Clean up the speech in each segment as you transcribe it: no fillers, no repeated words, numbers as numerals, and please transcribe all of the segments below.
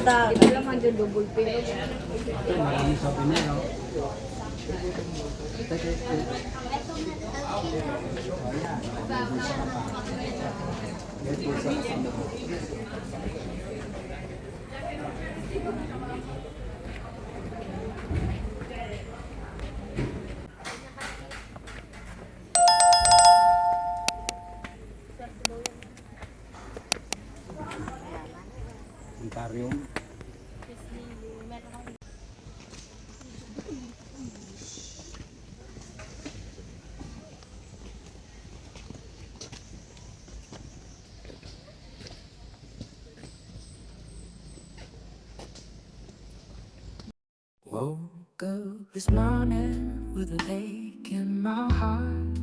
basta. Ito lang man dyan double pero. Marami sa pinero. Aquarium. Woke up this morning with a lake in my heart.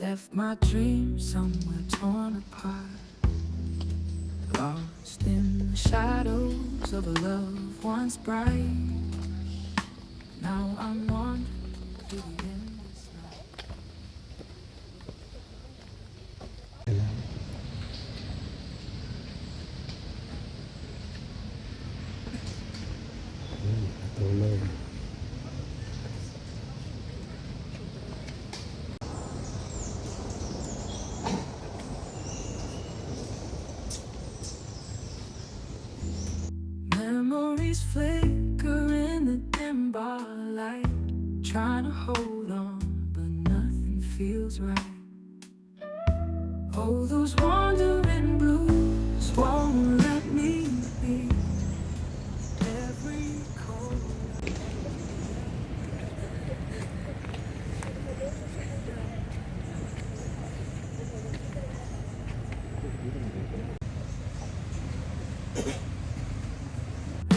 Left my dreams somewhere torn apart. Lost in the shadows of a love once bright. Now I'm wandering through the endless night. Tulog. Memories flicker in the dim bar light. Trying to hold on, but nothing feels right. Oh, those wandering blues won't let me be. Every cold.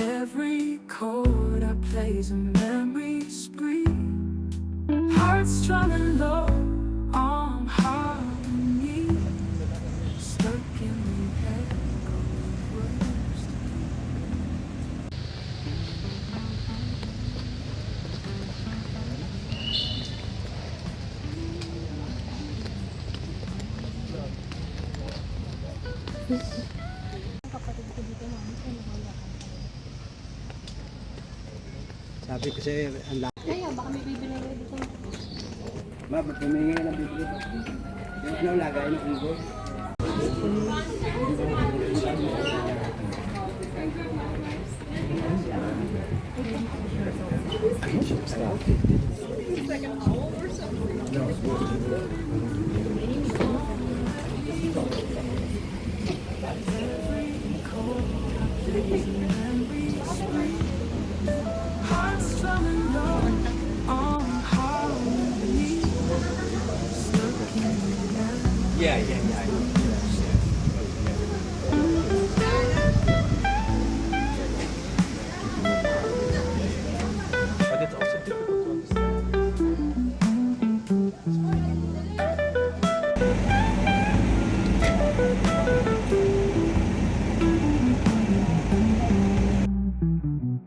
Every chord I play's a memory spree. Hearts strumming low on harmony. Stuck in the echo of words. Kapatid ko dito namin sa Bohol. Sabi ko sa'yo, ang laki. Kaya baka may bibili na dito. Ma, ba't humingi ng bibili ko? Yung naulagay ng unggoy. Stop.